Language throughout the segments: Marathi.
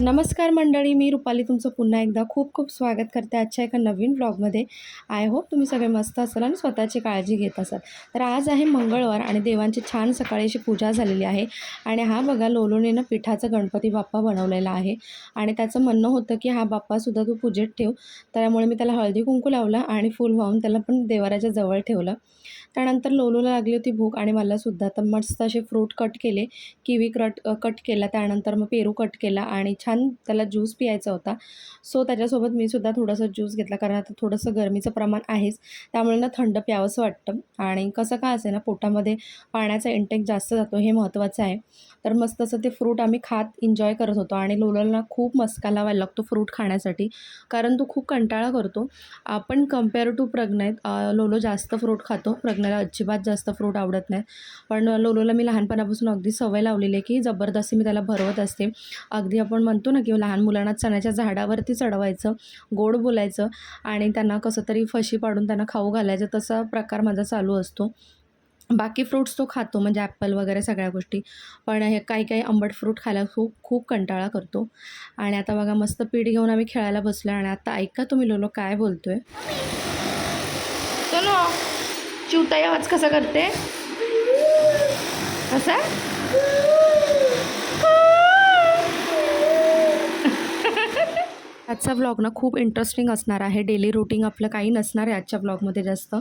नमस्कार मंडळी, मी रुपाली तुमचं पुन्हा एकदा खूप खूप स्वागत करते आजच्या एका नवीन व्लॉगमध्ये. आय होप तुम्ही सगळे मस्त असाल आणि स्वतःची काळजी घेत असाल. तर आज आहे मंगळवार आणि देवांची छान सकाळी अशी पूजा झालेली आहे. आणि हा बघा लोलोने ना पिठाचा गणपती बाप्पा बनवलेला आहे. आणि त्याचं म्हणणं होतं की हा बाप्पासुद्धा तू पूजेत ठेव. त्यामुळे मी त्याला हळदी कुंकू लावलं आणि फूल वाहून त्याला पण देवाऱ्याच्या जवळ ठेवलं. त्यानंतर लोलूला लागली होती भूक आणि मलासुद्धा. तर मस्त असे फ्रूट कट केले, किवी कट केला, त्यानंतर मग पेरू कट केला आणि छान त्याला ज्यूस पियायचा होता. सो त्याच्यासोबत मी सुद्धा थोडंसं ज्यूस घेतला, कारण आता थोडंसं गरमीचं प्रमाण आहेच, त्यामुळे ना थंड प्यावंसं वाटतं. आणि कसं का असे ना पोटामध्ये पाण्याचा इंटेक जास्त जातो, हे महत्त्वाचं आहे. तर मस्त असं ते फ्रूट आम्ही खात एन्जॉय करत होतो. आणि लोलूला खूप मस्का लावायला लागतो फ्रूट खाण्यासाठी, कारण तो खूप कंटाळा करतो. आपण कंपेअर टू प्रज्ञेत लोलो जास्त फ्रूट खातो. प्रज्ञेला अजिबात जास्त फ्रूट आवडत नाही. पण लोलोला मी लहानपणापासून अगदी सवय लावलेली आहे की जबरदस्ती मी त्याला भरवत असते. अगदी आपण म्हणतो ना की लहान मुलांना चण्याच्या झाडावरती चढवायचं, गोड बोलायचं आणि त्यांना कसं तरी फशी पाडून त्यांना खाऊ घालायचं, तसा प्रकार माझा चालू असतो. बाकी फ्रूट्स तो खातो, म्हणजे ॲपल वगैरे सगळ्या गोष्टी. पण हे काही काही आंबट फ्रूट खायला खूप खूप कंटाळा करतो. आणि आता बघा मस्त पीठ घेऊन आम्ही खेळायला बसलो. आणि आता ऐका तुम्ही लोलो काय बोलतोय. चलो चिवताई आवाज कसा करते, असा आजचा व्लॉग ना खूप इंटरेस्टिंग असणार आहे. डेली रुटीन आपलं काही नसणार आहे आजच्या व्लॉगमध्ये जास्त.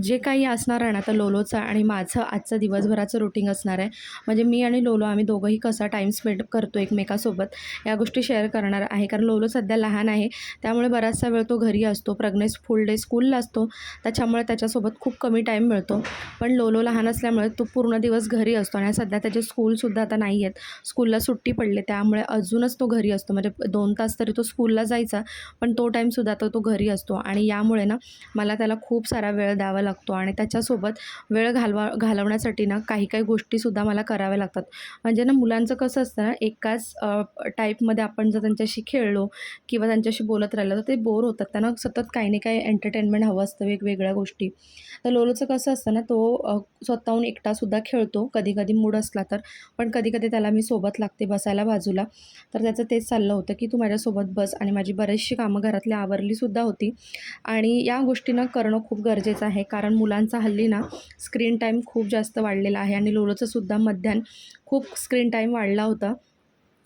जे काही असणार आहे ना तर लोलोचं आणि माझं आजचं दिवसभराचं रुटीन असणार आहे. म्हणजे मी आणि लोलो आम्ही दोघंही कसा टाईम स्पेंड करतो एकमेकासोबत, या गोष्टी शेअर करणार आहे. कारण लोलो सध्या लहान आहे, त्यामुळे बराचसा वेळ तो घरी असतो. प्रज्ञेश फुल डे स्कूलला असतो, त्याच्यामुळे त्याच्यासोबत खूप कमी टाईम मिळतो. पण लोलो लहान असल्यामुळे तो पूर्ण दिवस घरी असतो. आणि सध्या त्याचे स्कूलसुद्धा आता नाही आहेत, स्कूलला सुट्टी पडली, त्यामुळे अजूनच तो घरी असतो. म्हणजे 2 तास तरी तो स्कूलला जायचा, पण तो टाईमसुद्धा आता तो घरी असतो. आणि यामुळे ना मला त्याला खूप सारा वेळ द्यावा लागतो. आणि त्याच्यासोबत वेळ घालवण्यासाठी ना काही काही गोष्टीसुद्धा मला कराव्या लागतात. म्हणजे ना मुलांचं कसं असतं ना, एकाच टाईपमध्ये आपण जर त्यांच्याशी खेळलो किंवा त्यांच्याशी बोलत राहिलं तर ते बोर होतात. त्यांना सतत काही ना काही एंटरटेनमेंट हवं असतं, वेगवेगळ्या गोष्टी. तर लोलोचं कसं असतं ना, तो स्वतःहून एकटासुद्धा खेळतो कधी कधी मूड असला तर. पण कधी कधी त्याला मी सोबत लागते बसायला बाजूला. तर त्याचं तेच चाललं होतं की तू माझ्यासोबत बस. आणि माझी बरीचशी कामं घरातली आवरलीसुद्धा होती. आणि या गोष्टींना करणं खूप गरजेचं आहे, कारण मुलांचा हल्ली ना स्क्रीन टाईम खूप जास्त वाढलेला आहे. आणि लोलोचंसुद्धा मध्याह्न खूप स्क्रीन टाईम वाढला होता.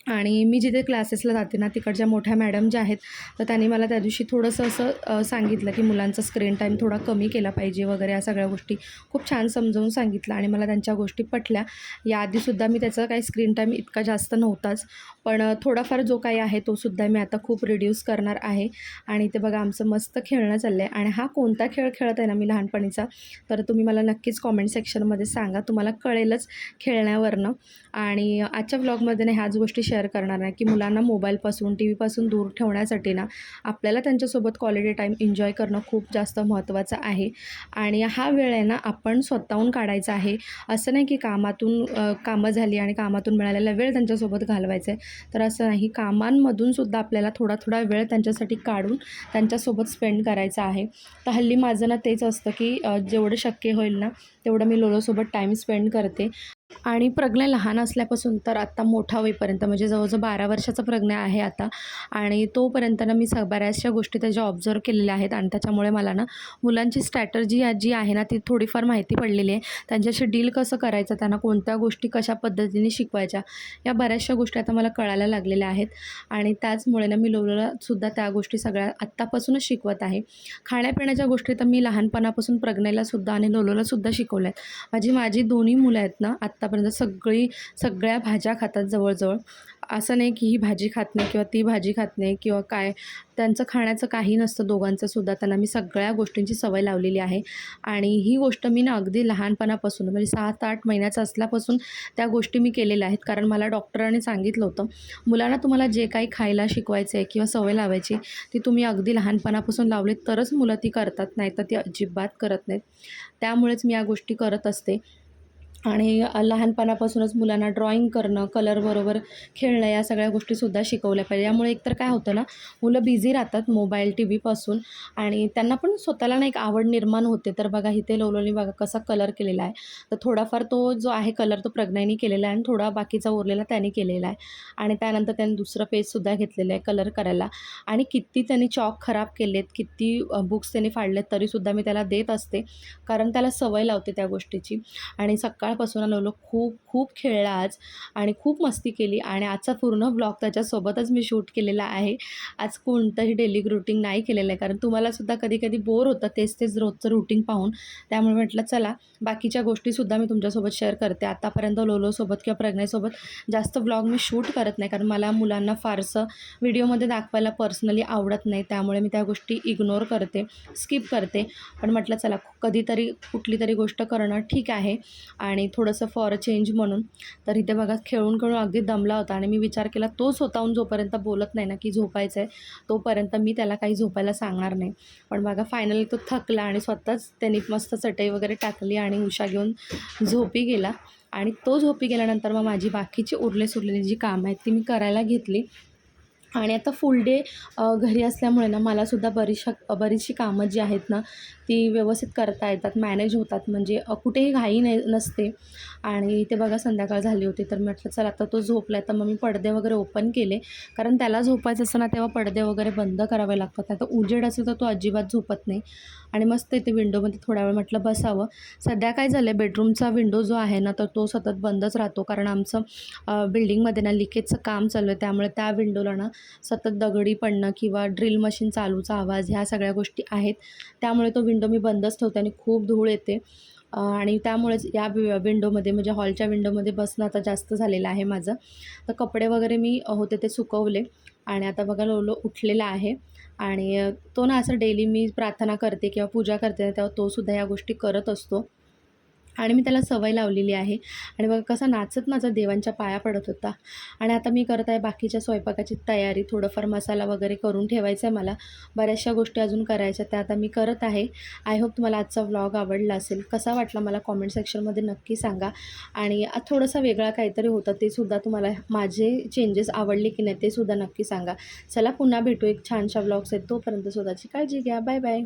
आणि मी जिथे क्लासेसला जाते ना तिकडच्या मोठ्या मॅडम ज्या आहेत, तर त्यांनी मला त्या दिवशी थोडंसं असं सांगितलं की मुलांचा स्क्रीन टाईम थोडा कमी केला पाहिजे वगैरे, या सगळ्या गोष्टी खूप छान समजावून सांगितलं. आणि मला त्यांच्या गोष्टी पटल्या. याआधीसुद्धा मी त्याचा काही स्क्रीन टाईम इतका जास्त नव्हताच, पण थोडाफार जो काही आहे तोसुद्धा मी आता खूप रिड्यूस करणार आहे. आणि ते बघा आमचं मस्त खेळणं चाललं आहे. आणि हा कोणता खेळ खेळत आहे ना मी लहानपणीचा, तर तुम्ही मला नक्कीच कॉमेंट सेक्शनमध्ये सांगा, तुम्हाला कळेलच खेळण्यावरनं. आणि आजच्या व्लॉगमध्ये ना ह्याच गोष्टी शेअर करणार आहे की मुलांना मोबाईलपासून, टी व्हीपासून दूर ठेवण्यासाठी ना आपल्याला त्यांच्यासोबत क्वालिटी टाईम एन्जॉय करणं खूप जास्त महत्त्वाचं आहे. आणि हा वेळ आहे ना आपण स्वतःहून काढायचा आहे. असं नाही की कामं झाली आणि कामातून मिळालेला वेळ त्यांच्यासोबत घालवायचा आहे, तर असं नाही. कामांमधूनसुद्धा आपल्याला थोडा थोडा वेळ त्यांच्यासाठी काढून त्यांच्यासोबत स्पेंड करायचा आहे. तर हल्ली माझं ना तेच असतं की जेवढं शक्य होईल ना तेवढं मी लोलोसोबत टाईम स्पेंड करते. आणि प्रज्ञा लहान असल्यापासून तर आत्ता मोठा होईपर्यंत, म्हणजे जवळजवळ 12 वर्षाचा प्रज्ञा आहे आता. आणि तोपर्यंत ना मी बऱ्याचशा गोष्टी त्याच्या ऑब्झर्व केलेल्या आहेत. आणि त्याच्यामुळे मला ना मुलांची स्ट्रॅटर्जी जी आहे ना ती थोडीफार माहिती पडलेली आहे. त्यांच्याशी डील कसं करायचं, त्यांना कोणत्या गोष्टी कशा पद्धतीने शिकवायच्या, या बऱ्याचशा गोष्टी आता मला कळायला लागलेल्या आहेत. आणि त्याचमुळे ना मी लोलोलासुद्धा त्या गोष्टी सगळ्या आत्तापासूनच शिकवत आहे. खाण्यापिण्याच्या गोष्टी तर मी लहानपणापासून प्रज्ञेलासुद्धा आणि लोलोलासुद्धा शिकवल्या आहेत. माझी दोन्ही मुलं आहेत ना आत्तापर्यंत सगळ्या भाज्या खातात जवळजवळ. असं नाही की ही भाजी खात नाही किंवा ती भाजी खात नाही किंवा काय, त्यांचं खाण्याचं काही नसतं दोघांचंसुद्धा. त्यांना मी सगळ्या गोष्टींची सवय लावलेली आहे. आणि ही गोष्ट मी ना अगदी लहानपणापासून, म्हणजे 7-8 महिन्याचं असल्यापासून त्या गोष्टी मी केलेल्या आहेत. कारण मला डॉक्टरांनी सांगितलं होतं, मुलांना तुम्हाला जे काही खायला शिकवायचं आहे किंवा सवय लावायची ती तुम्ही अगदी लहानपणापासून लावलीत तरच मुलं ती करतात, नाही तर ती अजिबात करत नाहीत. त्यामुळेच मी या गोष्टी करत असते. आणि लहानपणापासूनच मुलांना ड्रॉइंग करणं, कलरबरोबर खेळणं या सगळ्या गोष्टीसुद्धा शिकवल्या पाहिजे. यामुळे एकतर काय होतं ना, मुलं बिझी राहतात मोबाईल, टीव्हीपासून आणि त्यांना पण स्वतःला ना एक आवड निर्माण होते. तर बघा इथे लोलोनी बघा कसा कलर केलेला आहे. तर थोडाफार तो जो आहे कलर तो प्रज्ञाने केलेला आहे आणि थोडा बाकीचा उरलेला त्याने केलेला आहे. आणि त्यानंतर त्याने दुसरं पेजसुद्धा घेतलेलं आहे कलर करायला आणि किती त्याने चॉक खराब केलेत, किती बुक्स त्याने फाडलेत तरीसुद्धा मी त्याला देत असते. कारण त्याला सवय लावते त्या गोष्टीची. आणि सकाळपासून लोलो खूप खूप खेळला आज आणि खूप मस्ती केली आणि आजचा पूर्ण ब्लॉग त्याच्यासोबतच मी शूट केलेला आहे. आज कोणतंही डेली रूटीन नाही केलेलं आहे, कारण तुम्हालासुद्धा कधी-कधी बोर होतं तेच-तेच रोजचं रूटीन पाहून. त्यामुळे म्हटलं चला बाकीच्या गोष्टीसुद्धा मी तुमच्यासोबत शेअर करते. आतापर्यंत लोलोसोबत किंवा प्रज्ञेसोबत जास्त ब्लॉग मी शूट करत नाही, कारण मला मुलांना फारसं व्हिडिओमध्ये दाखवायला पर्सनली आवडत नाही. त्यामुळे मी त्या गोष्टी इग्नोर करते, स्किप करते. पण म्हटलं चला कधीतरी कुठली तरी गोष्ट करणं ठीक आहे आणि थोडंसं फॉर अ चेंज म्हणून. तर इथे बघा खेळून अगदी दमला होता आणि मी विचार केला तो स्वतःहून जोपर्यंत बोलत नाही ना की झोपायचं आहे, तोपर्यंत मी त्याला काही झोपायला सांगणार नाही. पण बघा फायनली तो थकला आणि स्वतःच त्याने मस्त चटई वगैरे टाकली आणि उशा घेऊन झोपी गेला. आणि तो झोपी गेल्यानंतर मग माझी बाकीची उरलेसुरलेली जी कामं आहेत ती मी करायला घेतली. आणि आता फुल डे घरी असल्यामुळे ना मलासुद्धा बरीचशी कामं जी आहेत ना ती व्यवस्थित करता येतात, मॅनेज होतात. म्हणजे कुठेही घाई नाही नसते. आणि इथे बघा संध्याकाळ झाली होती तर म्हटलं चला आता तो झोपला आहे तर मग मी पडदे वगैरे ओपन केले. कारण त्याला झोपायचं असतं ना तेव्हा पडदे वगैरे बंद करावे लागतात. नाही तर उजेड असेल तर तो अजिबात झोपत नाही. आणि मस्त इथे विंडोमध्ये थोडा वेळ म्हटलं बसावं. सध्या काय झालं आहे बेडरूमचा विंडो जो आहे ना तर तो सतत बंदच राहतो, कारण आमचं बिल्डिंगमध्ये ना लिकेजचं काम चालू आहे. त्यामुळे त्या विंडोला ना सतत दगडी पडणं किंवा ड्रिल मशीन चालूचा आवाज ह्या सगळ्या गोष्टी आहेत. त्यामुळे तो विंडो मी बंदच ठेवते आणि खूप धूळ येते. आणि त्यामुळेच या विंडोमध्ये म्हणजे हॉलच्या विंडोमध्ये बसणं आता जास्त झालेलं आहे माझं. तर कपडे वगैरे मी होते ते सुकवले आणि आता बघा लोलो उठलेला आहे. आणि तो ना असं डेली मी प्रार्थना करते किंवा पूजा करते तेव्हा तो सुद्धा या गोष्टी करत असतो. आणि मी त्याला सवय लावलेली आहे. आणि बघा कसा नाचत माझा देवांच्या पाया पडत होता. आणि आता मी करत आहे बाकीच्या स्वयंपाकाची तयारी. थोडंफार मसाला वगैरे करून ठेवायचा आहे मला. बऱ्याचशा गोष्टी अजून करायच्या त्या आता मी करत आहे. आय होप तुम्हाला आजचा व्लॉग आवडला असेल. कसा वाटला मला कॉमेंट सेक्शनमध्ये नक्की सांगा. आणि थोडासा वेगळा काहीतरी होतं ते सुद्धा तुम्हाला माझे चेंजेस आवडले की नाही ते सुद्धा नक्की सांगा. चला पुन्हा भेटू एक छानशा व्लॉग्स आहेत. तोपर्यंत स्वतःची काळजी घ्या. Bye bye.